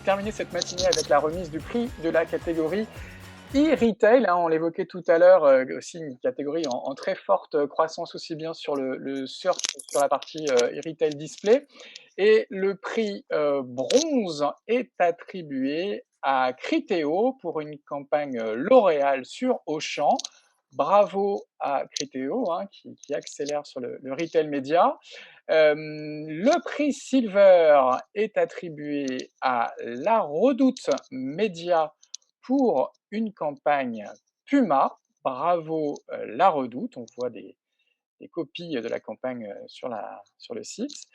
terminer cette matinée avec la remise du prix de la catégorie e-retail, hein, on l'évoquait tout à l'heure, aussi une catégorie en très forte croissance, aussi bien sur le search que sur la partie e-retail display. Et le prix bronze est attribué à Criteo pour une campagne L'Oréal sur Auchan. Bravo à Criteo, hein, qui accélère sur le retail média. Le prix Silver est attribué à La Redoute Média pour une campagne Puma. Bravo La Redoute, on voit des copies de la campagne sur le site.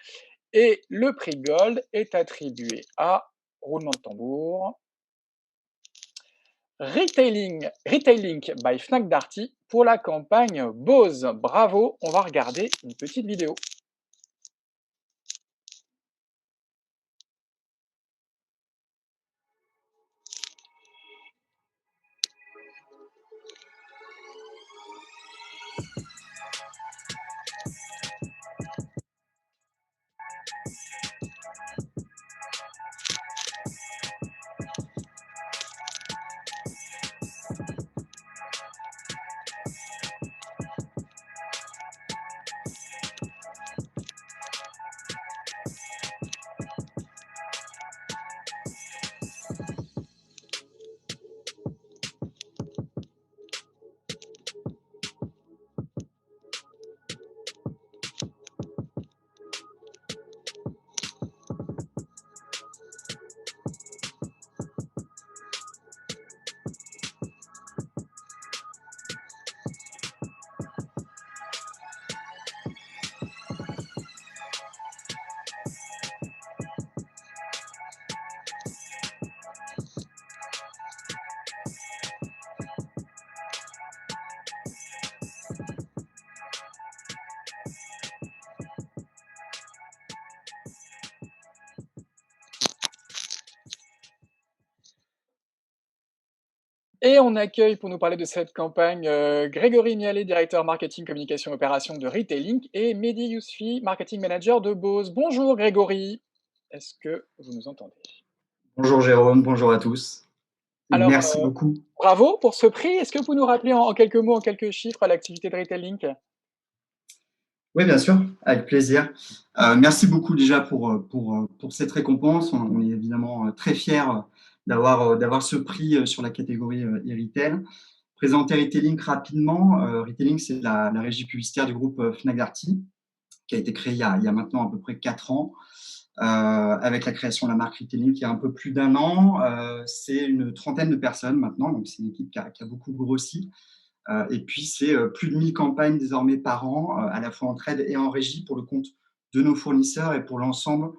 Et le prix Gold est attribué à, roulement de tambour, Retailing by Fnac Darty pour la campagne Bose. Bravo, on va regarder une petite vidéo. Et on accueille pour nous parler de cette campagne Grégory Mialet, directeur marketing, communication et opération de Retailing, et Mehdi Yousfi, marketing manager de Bose. Bonjour Grégory, est-ce que vous nous entendez? Bonjour Jérôme, bonjour à tous. Et Alors, merci beaucoup. bravo pour ce prix. Est-ce que vous pouvez nous rappeler en quelques mots, en quelques chiffres, l'activité de Retailing? Oui, bien sûr, avec plaisir. Merci beaucoup déjà pour cette récompense. On est évidemment très fiers d'avoir ce prix sur la catégorie e-retail. Présenter Retailing rapidement. Retailing, c'est la régie publicitaire du groupe Fnac Darty, qui a été créée il y a maintenant à peu près 4 ans, avec la création de la marque Retailing il y a un peu plus d'1 an. C'est une trentaine de personnes maintenant, donc c'est une équipe qui a beaucoup grossi. Et puis, c'est plus de 1000 campagnes désormais par an, à la fois en trade et en régie pour le compte de nos fournisseurs et pour l'ensemble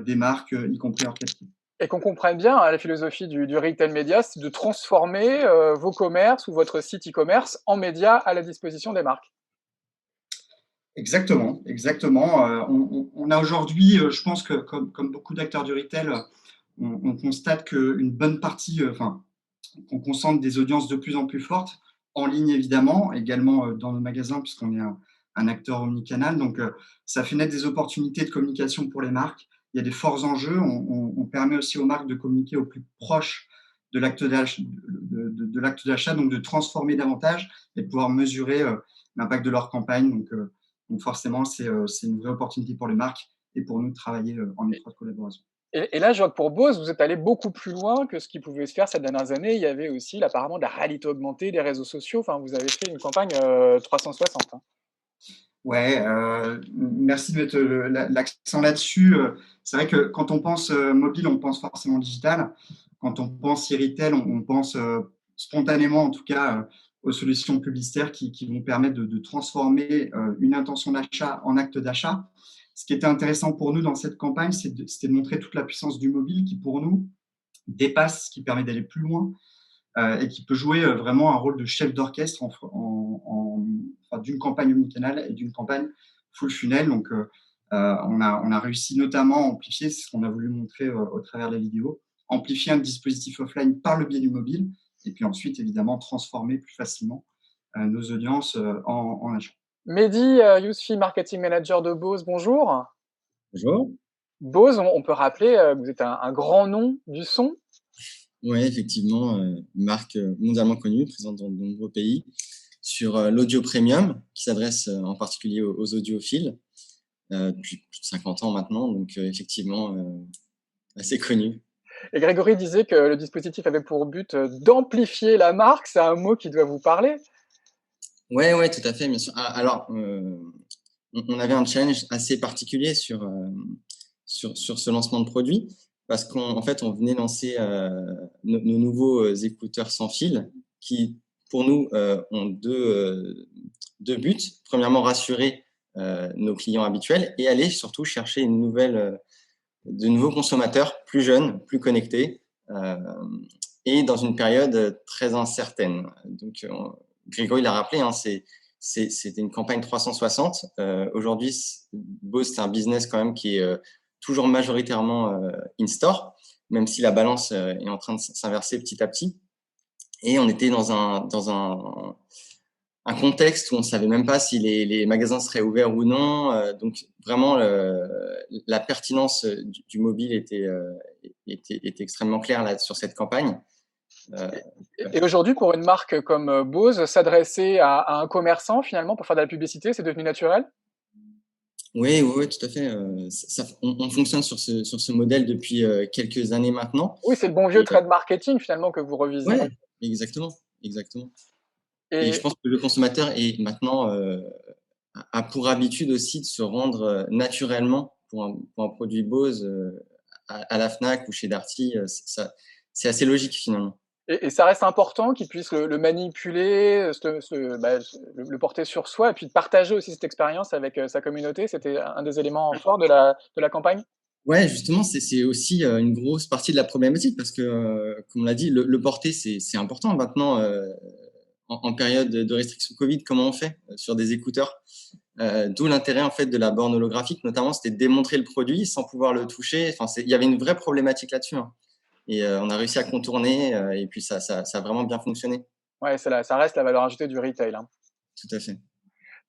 des marques, y compris hors captive. Et qu'on comprenne bien, hein, la philosophie du retail média, c'est de transformer vos commerces ou votre site e-commerce en médias à la disposition des marques. Exactement, exactement. On a aujourd'hui, je pense que comme beaucoup d'acteurs du retail, on constate qu'une bonne partie, on concentre des audiences de plus en plus fortes, en ligne évidemment, également dans nos magasins, puisqu'on est un acteur omnicanal. Donc, ça fait naître des opportunités de communication pour les marques. Il y a des forts enjeux. On permet aussi aux marques de communiquer au plus proche de l'acte d'achat, donc de transformer davantage et de pouvoir mesurer l'impact de leur campagne. Donc forcément, c'est une vraie opportunité pour les marques et pour nous de travailler en étroite collaboration. Et là, je vois que pour Bose, vous êtes allé beaucoup plus loin que ce qui pouvait se faire ces dernières années. Il y avait aussi apparemment de la réalité augmentée, des réseaux sociaux. Enfin, vous avez fait une campagne 360. Hein. Ouais, merci de mettre l'accent là-dessus. C'est vrai que quand on pense mobile, on pense forcément digital. Quand on pense e-retail, on pense spontanément, en tout cas, aux solutions publicitaires qui vont permettre de transformer une intention d'achat en acte d'achat. Ce qui était intéressant pour nous dans cette campagne, c'était de montrer toute la puissance du mobile qui, pour nous, dépasse, qui permet d'aller plus loin et qui peut jouer vraiment un rôle de chef d'orchestre d'une campagne omnicanal et d'une campagne full funnel. Donc, on a réussi notamment à amplifier, c'est ce qu'on a voulu montrer au travers de la vidéo, amplifier un dispositif offline par le biais du mobile et puis ensuite, évidemment, transformer plus facilement nos audiences en achat. Mehdi Yousfi, marketing manager de Bose, bonjour. Bonjour. Bose, on peut rappeler que vous êtes un grand nom du son. Oui, effectivement, une marque mondialement connue, présente dans de nombreux pays, sur l'audio premium, qui s'adresse en particulier aux audiophiles, depuis plus de 50 ans maintenant, donc effectivement, assez connu. Et Grégory disait que le dispositif avait pour but d'amplifier la marque. C'est un mot qui doit vous parler. Ouais, ouais, tout à fait, bien sûr. Alors, on avait un challenge assez particulier sur ce lancement de produit, parce qu'en fait, on venait lancer nos nouveaux écouteurs sans fil, qui, pour nous, ont deux buts. Premièrement, rassurer nos clients habituels et aller surtout chercher de nouveaux consommateurs plus jeunes, plus connectés, et dans une période très incertaine. Donc, Grégory l'a rappelé, hein, c'était une campagne 360. Aujourd'hui, Bose, c'est un business quand même qui est toujours majoritairement in-store, même si la balance est en train de s'inverser petit à petit. Et on était dans un contexte où on ne savait même pas si les magasins seraient ouverts ou non. Donc, vraiment, la pertinence du mobile était extrêmement claire là, sur cette campagne. Et aujourd'hui, pour une marque comme Bose, s'adresser à un commerçant, finalement, pour faire de la publicité, c'est devenu naturel? Oui, oui, oui, tout à fait. On fonctionne sur ce modèle depuis quelques années maintenant. Oui, c'est le bon vieux Et, trade marketing, finalement, que vous revisez. ouais, exactement, exactement. Et je Et, pense que le consommateur est maintenant a pour habitude aussi de se rendre naturellement pour un produit Bose à la Fnac ou chez Darty. C'est assez logique finalement. et ça reste important qu'il puisse le manipuler, le porter sur soi, et puis de partager aussi cette expérience avec sa communauté. C'était un des éléments forts de la campagne. Ouais, justement, c'est aussi une grosse partie de la problématique parce que, comme on l'a dit, le porter, c'est important. Maintenant, en période de restriction Covid, comment on fait sur des écouteurs? D'où l'intérêt en fait de la borne holographique, notamment, c'était de démontrer le produit sans pouvoir le toucher. Enfin, il y avait une vraie problématique là-dessus, hein. Et on a réussi à contourner et puis ça a vraiment bien fonctionné. Ouais, ça reste la valeur ajoutée du retail, hein. Tout à fait.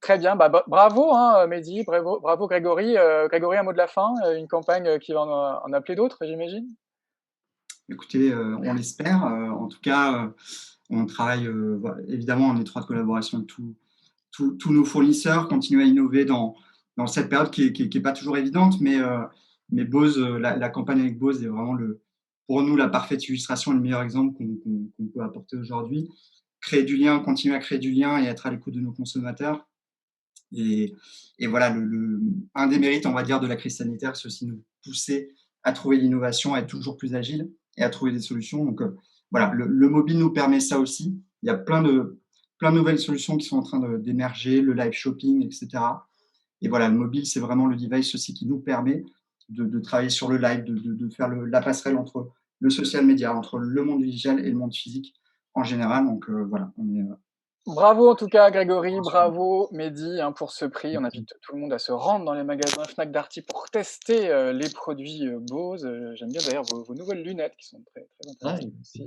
Très bien, bravo, hein, Mehdi, bravo, bravo Grégory. Grégory, un mot de la fin, une campagne qui va en appeler d'autres, j'imagine. Écoutez, on l'espère. En tout cas, on travaille voilà, évidemment en étroite collaboration avec tous nos fournisseurs, continuer à innover dans cette période qui est pas toujours évidente, mais Bose, la campagne avec Bose est vraiment pour nous la parfaite illustration et le meilleur exemple qu'on peut apporter aujourd'hui. Créer du lien, continuer à créer du lien et être à l'écoute de nos consommateurs. Et, et voilà, un des mérites, on va dire, de la crise sanitaire, c'est aussi nous pousser à trouver l'innovation, à être toujours plus agile et à trouver des solutions. Donc voilà, le mobile nous permet ça aussi. Il y a plein de nouvelles solutions qui sont en train d'émerger, le live shopping, etc. Et voilà, le mobile, c'est vraiment le device aussi qui nous permet de travailler sur le live, de faire la passerelle entre le social media, entre le monde digital et le monde physique en général. Donc voilà, on est Bravo en tout cas Grégory, bravo Mehdi, hein, pour ce prix. On invite tout le monde à se rendre dans les magasins Fnac Darty pour tester les produits Bose. J'aime bien d'ailleurs vos nouvelles lunettes qui sont très, très Ah, intéressantes aussi,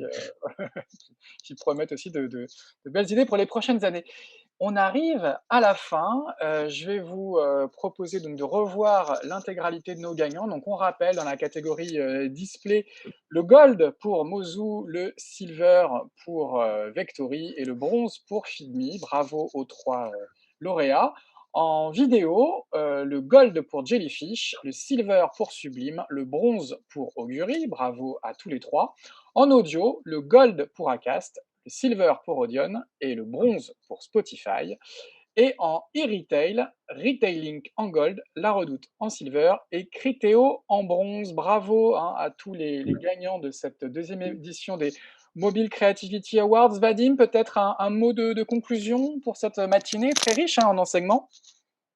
qui promettent aussi de belles idées pour les prochaines années. On arrive à la fin. Je vais vous proposer donc de revoir l'intégralité de nos gagnants. Donc on rappelle dans la catégorie display le gold pour Mozu, le silver pour Vectory et le bronze pour Fidmi. Bravo aux trois lauréats. En vidéo, le gold pour Jellyfish, le silver pour Sublime, le bronze pour Augury. Bravo à tous les trois. En audio, le gold pour Acast, le silver pour Audion et le bronze pour Spotify. Et en e-retail, Retailink en gold, La Redoute en silver et Criteo en bronze. Bravo hein, à tous les gagnants de cette deuxième édition des Mobile Creativity Awards. Vadim, peut-être un mot de conclusion pour cette matinée très riche hein, en enseignements.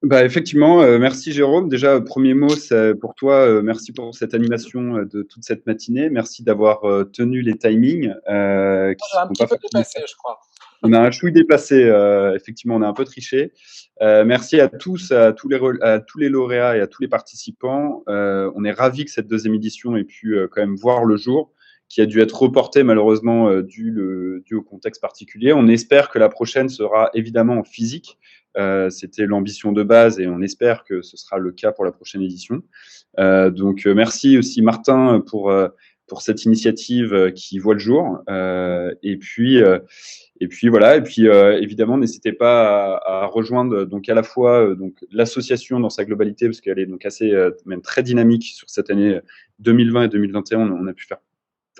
Bah, effectivement, merci Jérôme. Déjà, premier mot, c'est pour toi. Merci pour cette animation de toute cette matinée. Merci d'avoir tenu les timings J'ai qui un sont petit pas peu forcément. dépassé, je crois. On a un chouï déplacé. Effectivement, on a un peu triché. Merci à tous, à tous les lauréats et à tous les participants. On est ravis que cette deuxième édition ait pu quand même voir le jour, qui a dû être reportée malheureusement dû au contexte particulier. On espère que la prochaine sera évidemment en physique. C'était l'ambition de base et on espère que ce sera le cas pour la prochaine édition. Donc, merci aussi Martin pour cette initiative qui voit le jour. Et puis voilà. Et puis évidemment, n'hésitez pas à rejoindre donc à la fois donc l'association dans sa globalité parce qu'elle est donc assez même très dynamique sur cette année 2020 et 2021. On a pu faire.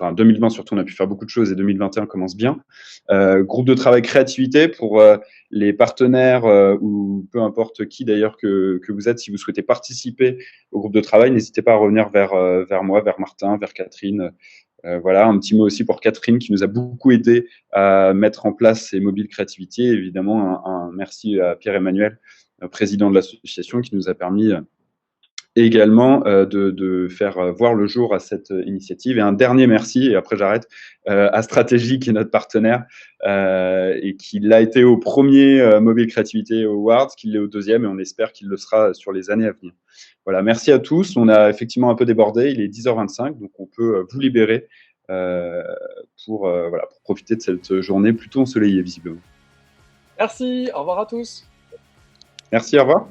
Enfin, 2020 surtout, on a pu faire beaucoup de choses et 2021 commence bien. Groupe de travail créativité pour les partenaires ou peu importe qui d'ailleurs que vous êtes. Si vous souhaitez participer au groupe de travail, n'hésitez pas à revenir vers moi, vers Martin, vers Catherine. Voilà, un petit mot aussi pour Catherine qui nous a beaucoup aidé à mettre en place ces mobiles créativité. Évidemment, un merci à Pierre-Emmanuel, président de l'association, qui nous a permis et également de faire voir le jour à cette initiative. Et un dernier merci, et après j'arrête, à Stratégie, qui est notre partenaire, et qui l'a été au premier Mobile Creativity Awards, qu'il l'est au deuxième, et on espère qu'il le sera sur les années à venir. Voilà, merci à tous. On a effectivement un peu débordé, il est 10h25, donc on peut vous libérer pour profiter de cette journée plutôt ensoleillée, visiblement. Merci, au revoir à tous. Merci, au revoir.